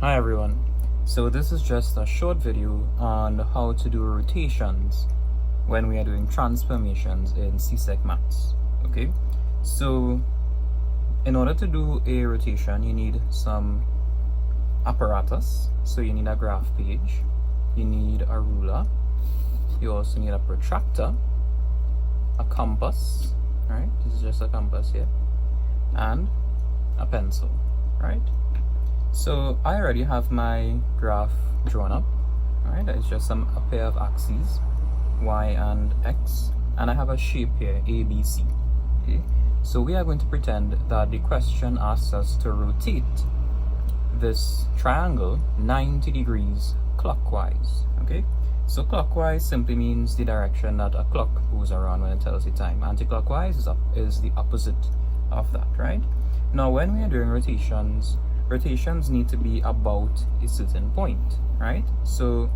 Hi everyone. So this is just a short video on how to do rotations when we are doing transformations in CSEC maths. Okay, so in order to do a rotation, you need some apparatus. So you need a graph page, you need a ruler, you also need a protractor, a compass, right? This is just a compass here, and a pencil, right? So I already have my graph drawn up, right? It's just a pair of axes, y and x, and I have a shape here, ABC. Okay, so we are going to pretend that the question asks us to rotate this triangle 90 degrees clockwise. Okay, so clockwise simply means the direction that a clock goes around when it tells the time. Anti-clockwise is the opposite of that, right? Now when we are doing rotations need to be about a certain point, right? So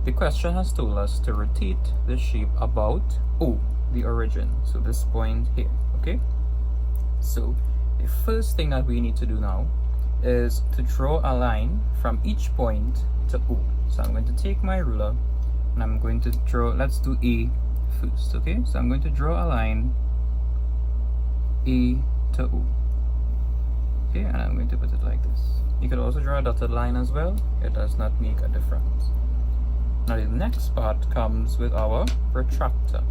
the question has told us to rotate the shape about O, the origin, so this point here. Okay, so the first thing that we need to do now is to draw a line from each point to O. So I'm going to take my ruler and I'm going to draw, let's do A first. Okay, so I'm going to draw a line A to O. Okay, and I'm going to put it like this. You could also draw a dotted line as well. It does not make a difference. Now the next part comes with our protractor.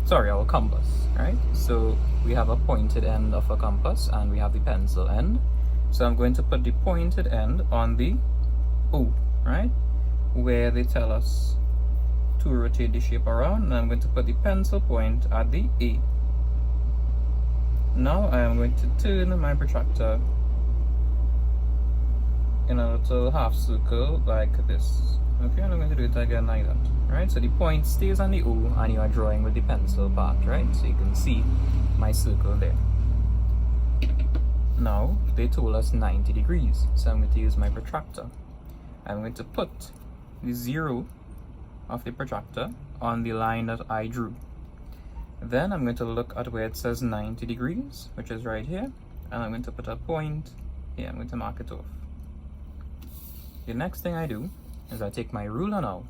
Sorry, our compass, right? So we have a pointed end of a compass and we have the pencil end. So I'm going to put the pointed end on the O, right? Where they tell us to rotate the shape around, and I'm going to put the pencil point at the A. Now I am going to turn my protractor in a little half circle like this. Okay, and I'm going to do it again like that, right? So the point stays on the O and you are drawing with the pencil part, right? So you can see my circle there. Now they told us 90 degrees, so I'm going to use my protractor. I'm going to put the zero of the protractor on the line that I drew. Then I'm going to look at where it says 90 degrees, which is right here, and I'm going to put a point here. I'm going to mark it off. The next thing I do is I take my ruler now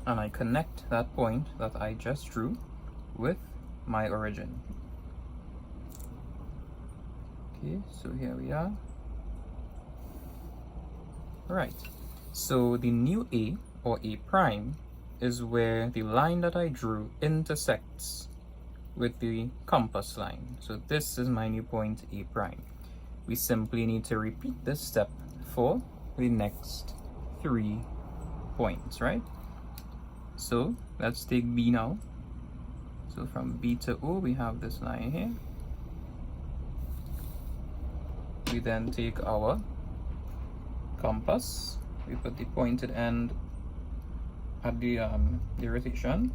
and I connect that point that I just drew with my origin. Okay, so here we are. Alright, so the new A, or A prime, is where the line that I drew intersects with the compass line. So this is my new point, A prime. We simply need to repeat this step for the next 3 points, right? So let's take B now. So from B to O we have this line here. We then take our compass, we put the pointed end at the rotation,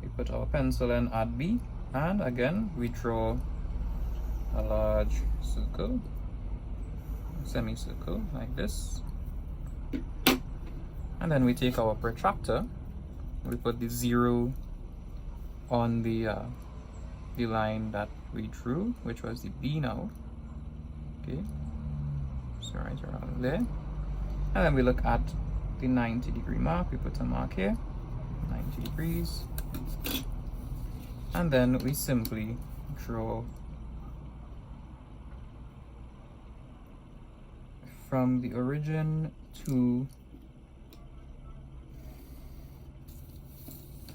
we put our pencil end at B, and again we draw a large circle, semicircle like this, and then we take our protractor, we put the zero on the line that we drew, which was the B now. Okay, so right around there, and then we look at the 90 degree mark. We put a mark here, 90 degrees, and then we simply draw from the origin to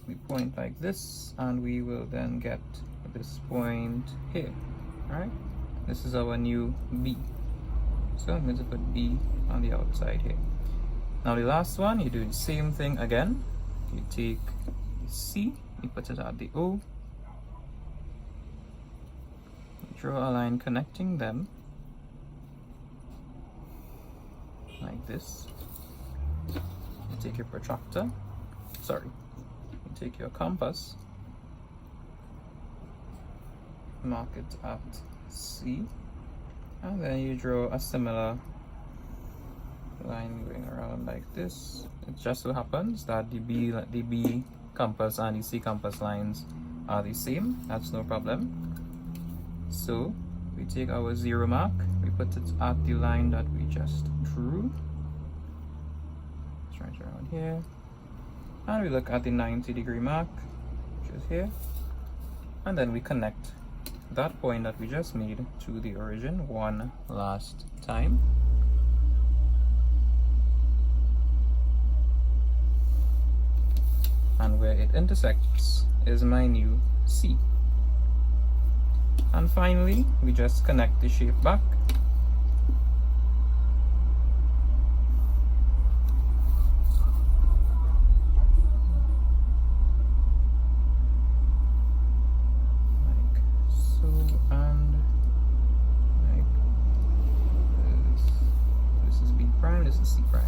we point like this, and we will then get this point here, right? This is our new B. So I'm going to put B on the outside here. Now the last one, you do the same thing again. You take C, you put it at the O, you draw a line connecting them like this. You take your protractor, you take your compass, mark it at C, and then you draw a similar line going around like this. It just so happens that the B compass and the C compass lines are the same. That's no problem. So we take our zero mark, we put it at the line that we just drew. It's right around here. And we look at the 90-degree mark, which is here. And then we connect that point that we just made to the origin one last time. And where it intersects is my new C. And finally, we just connect the shape back. Like so, and like this. This is B prime, this is C prime.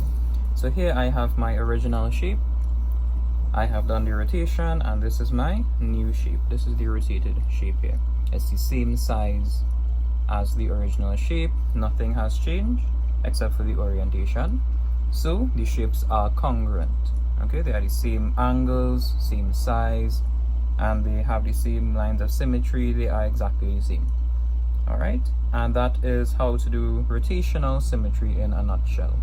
So here I have my original shape. I have done the rotation, and this is my new shape. This is the rotated shape here. It's the same size as the original shape. Nothing has changed except for the orientation. So the shapes are congruent. Okay, they are the same angles, same size, and they have the same lines of symmetry. They are exactly the same. Alright, and that is how to do rotational symmetry in a nutshell.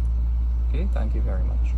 Okay, thank you very much.